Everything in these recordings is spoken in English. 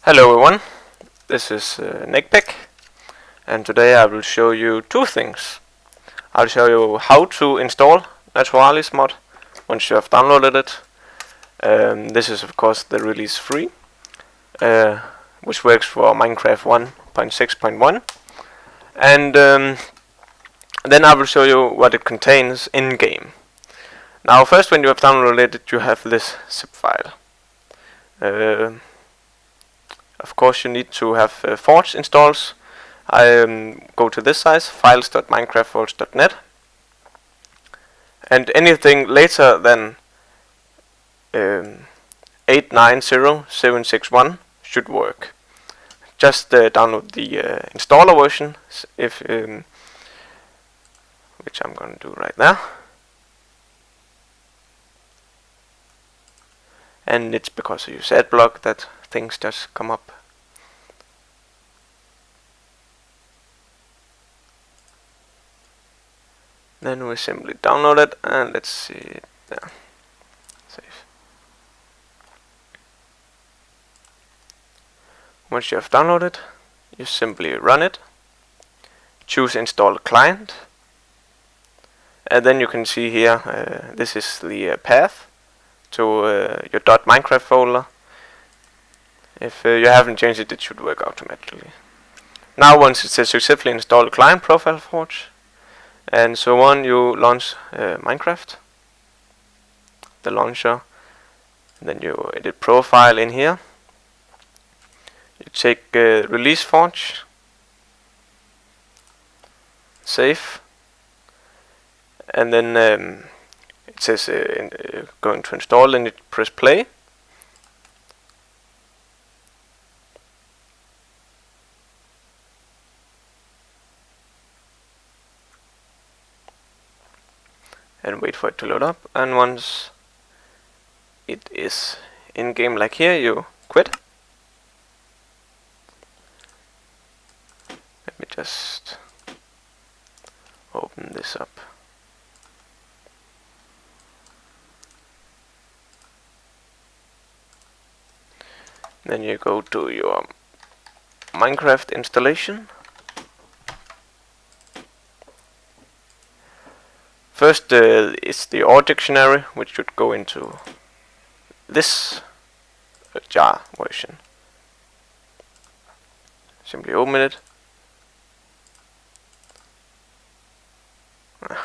Hello everyone, this is Nekpek, and today I will show you two things. I'll show you how to install Naturalis mod once you have downloaded it. This is of course the release free, which works for Minecraft 1.6.1, and then I will show you what it contains in game. Now first, when you have downloaded it, you have this zip file. Of course you need to have Forge installed. I go to this size, files.minecraftforge.net, and anything later than 890761 should work. Just download the installer version, which I'm going to do right now. And it's because I use adblock that things just come up. Then we simply download it, and let's see it there. Save. Once you have downloaded, you simply run it, choose install client, and then you can see here this is the path to your .minecraft folder. If you haven't changed it, it should work automatically. Now once it says successfully installed client profile Forge and so on, you launch Minecraft, the launcher, and then you edit profile in here. You take release Forge, save, and then it says going to install, and you press play. And wait for it to load up, and once it is in game like here, you quit. Let me just open this up. Then you go to your Minecraft installation. First is the OR dictionary, which should go into this jar version. Simply open it. Let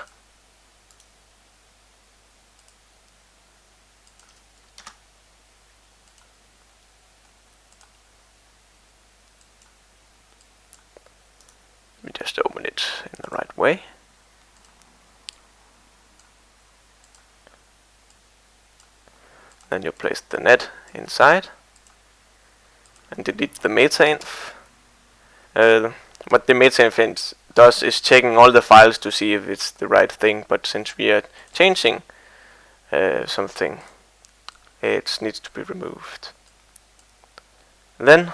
me just open it in the right way. Then you place the net inside and delete the meta-inf. What the meta-inf does is checking all the files to see if it's the right thing, but since we are changing something, it needs to be removed. Then,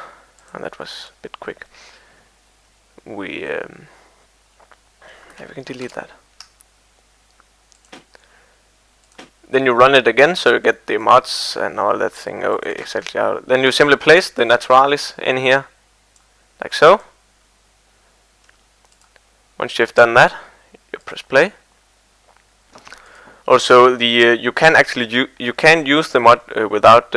and that was a bit quick, we can delete that. Then you run it again, so you get the mods and all that thing exactly out. Then you simply place the Naturalis in here, like so. Once you've done that, you press play. Also, you can actually use the mod without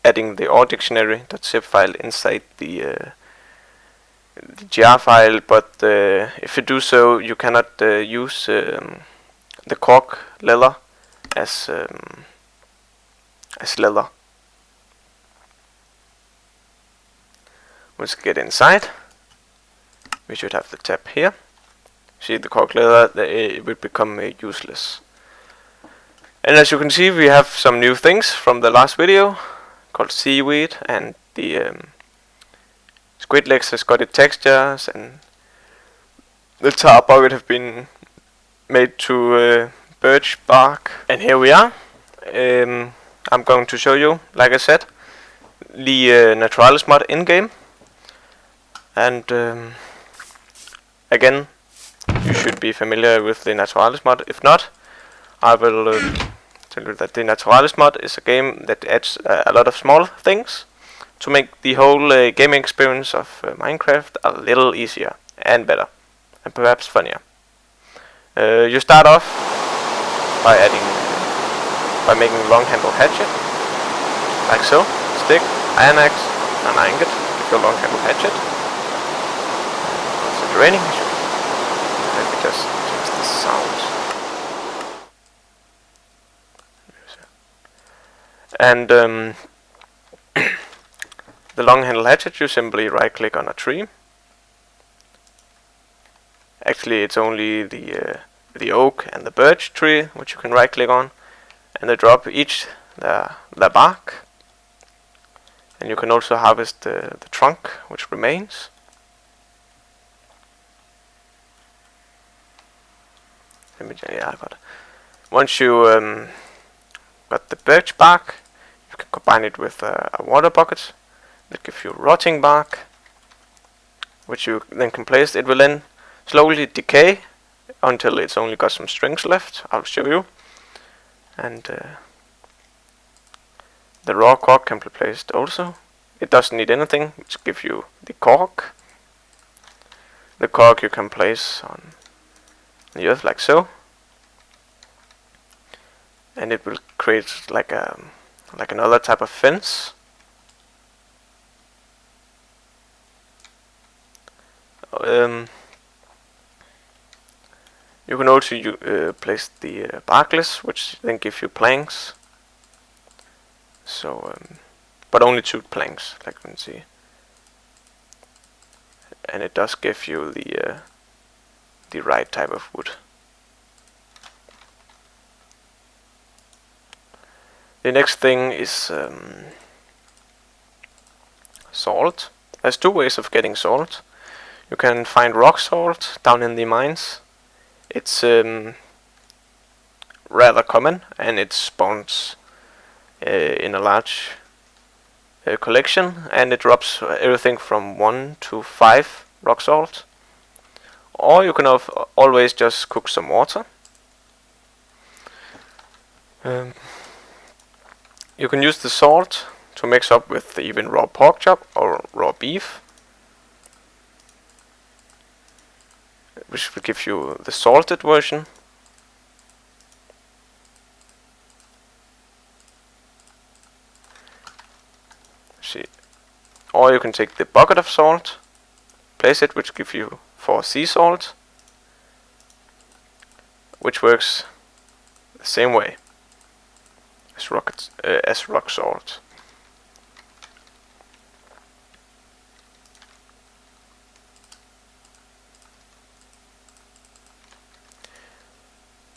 adding the OR dictionary.zip file inside the jar file, but if you do so, you cannot use the cork leather as leather. Once we get inside, we should have the tab here. See the cork leather, it will become useless. And as you can see, we have some new things from the last video, called seaweed, and the squid legs has got its textures, and the tar bucket have been made to birch bark. And here we are. I'm going to show you, like I said, the Naturalis mod in game. And again, you should be familiar with the Naturalis mod. If not, I will tell you that the Naturalis mod is a game that adds a lot of small things to make the whole gaming experience of Minecraft a little easier and better, and perhaps funnier. You start off by making a long handle hatchet, like so. Stick, iron axe, and iron ingot. Give you a long handle hatchet. It's raining. Let me just change the sound. And the long handle hatchet, you simply right click on a tree. Actually, it's only the oak and the birch tree which you can right click on, and they drop each their bark. And you can also harvest the trunk which remains. Yeah, I got it. Once you got the birch bark, you can combine it with a water bucket that gives you rotting bark, which you then can place. It will then slowly decay until it's only got some strings left. I'll show you. And the raw cork can be placed also. It doesn't need anything, which gives you the cork. The cork you can place on the earth like so, and it will create like another type of fence. You can also place the barkless, which then gives you planks. So, but only 2 planks, like you can see. And it does give you the right type of wood. The next thing is salt. There's 2 ways of getting salt. You can find rock salt down in the mines. It's rather common, and it spawns in a large collection, and it drops everything from 1 to 5 rock salt. Or you can always just cook some water. You can use the salt to mix up with even raw pork chop or raw beef, which will give you the salted version. See, or you can take the bucket of salt, place it, which gives you 4 sea salt, which works the same way as rock salt.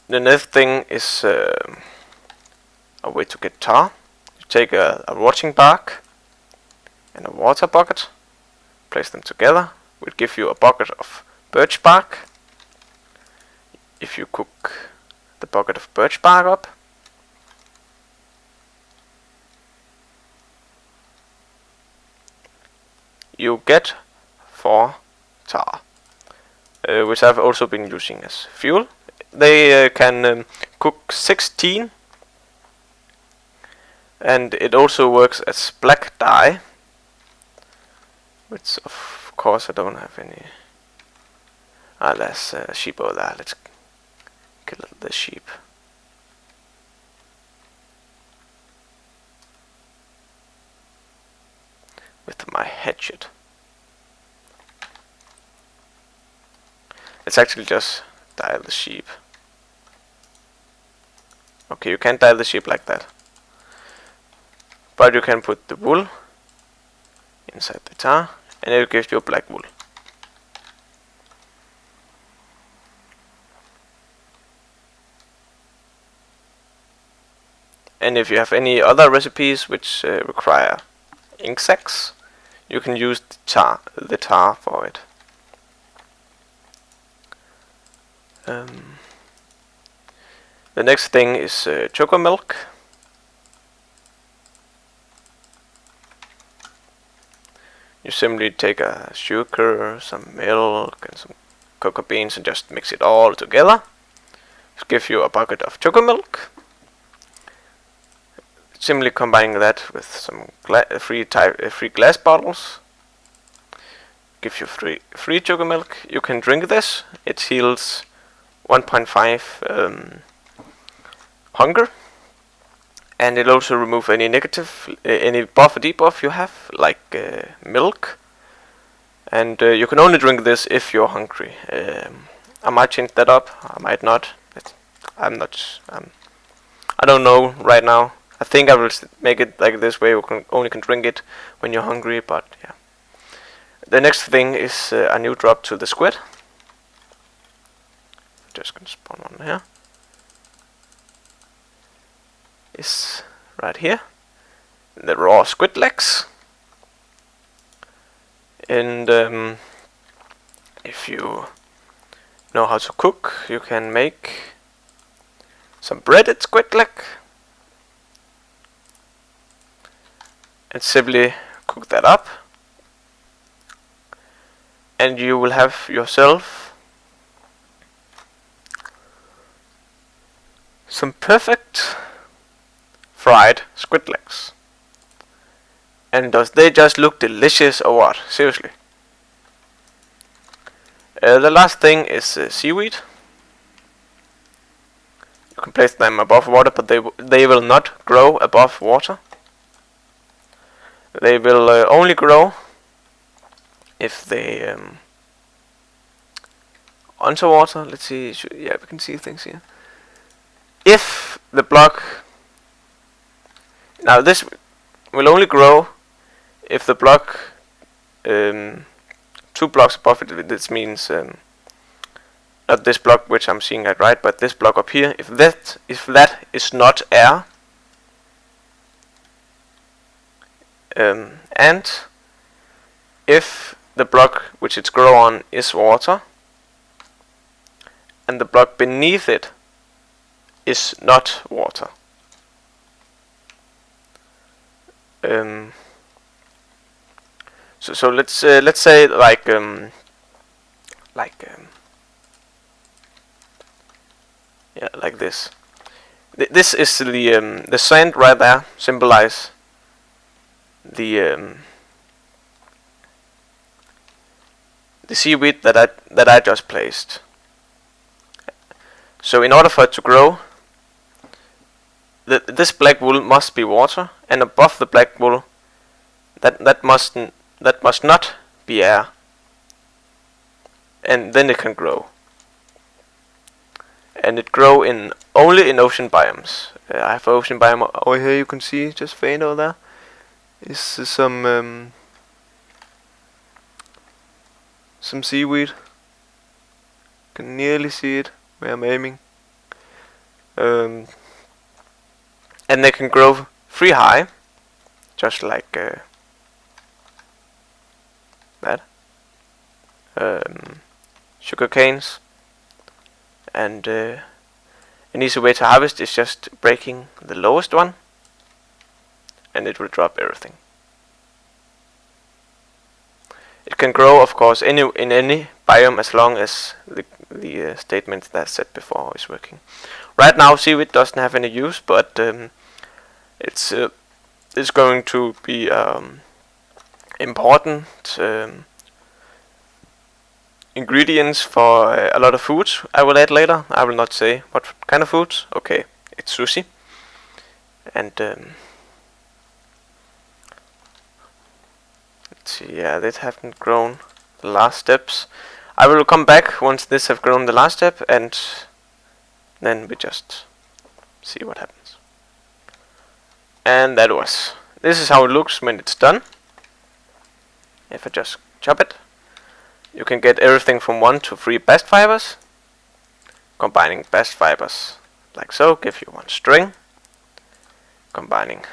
The next thing is a way to get tar. You take a rotting bark and a water bucket, place them together. Will give you a bucket of birch bark. If you cook the bucket of birch bark up, you get 4 tar, which I've also been using as fuel. They can cook 16, and it also works as black dye, which of course I don't have any. There's a sheep over there. Let's kill the sheep. With my hatchet. Let's actually just dye the sheep. Okay, you can't dye the sheep like that, but you can put the wool inside the tar, and it gives you black wool. And if you have any other recipes which require ink sacs, you can use the tar for it. The next thing is choco milk. You simply take a sugar, some milk, and some cocoa beans and just mix it all together. Just give you a bucket of choco milk. simply combining that with some free glass bottles. Gives you free sugar milk. You can drink this. It heals 1.5 hunger, and it also removes any negative, any buff or debuff you have, like milk. And you can only drink this if you're hungry. I might change that up. I might not. I'm not. I don't know right now. I think I will make it like this way. You only can drink it when you're hungry. But yeah. The next thing is a new drop to the squid. Just gonna spawn one here. Is right here. The raw squid legs. And if you know how to cook, you can make some breaded squid leg and simply cook that up, and you will have yourself some perfect fried squid legs. And does they just look delicious or what? Seriously. The last thing is seaweed. You can place them above water, but they will not grow above water. They will only grow if they underwater. Let's see. Yeah, we can see things here. If the block, now this will only grow if the block 2 blocks above it. This means not this block which I'm seeing at right, but this block up here. If that is not air, and if the block which it's grow on is water, and the block beneath it is not water. So let's say like this. This is the sand right there symbolize the seaweed that I just placed. So in order for it to grow, this black wool must be water, and above the black wool, that must not be air, and then it can grow. And it grow only in ocean biomes. I have an ocean biome over here. You can see just faint over there. Is some seaweed. Can nearly see it where I'm aiming. And they can grow free high, just like that. Sugar canes. And an easy way to harvest is just breaking the lowest one, and it will drop everything. It can grow, of course, in any biome as long as the statement that I said before is working. Right now, seaweed doesn't have any use, but it's going to be important ingredients for a lot of foods I will add later. I will not say what kind of foods. Okay, it's sushi. And let's see, yeah, this haven't grown the last steps. I will come back once this have grown the last step, and then we just see what happens. And this is how it looks when it's done. If I just chop it, you can get everything from 1 to 3 bast fibers. Combining bast fibers like so give you 1 string. Combining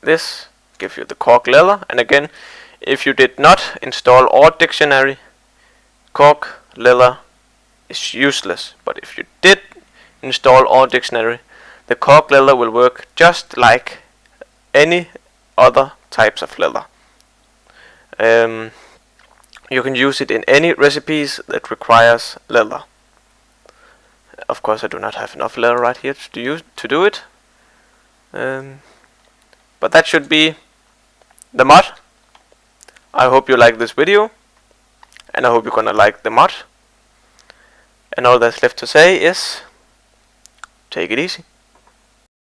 this give you the cork leather. And again, if you did not install our dictionary, cork leather is useless. But if you did install our dictionary, the cork leather will work just like any other types of leather. You can use it in any recipes that requires leather. Of course, I do not have enough leather right here to do it. But that should be the mod. I hope you like this video, and I hope you're gonna like the mod. And all that's left to say is, take it easy.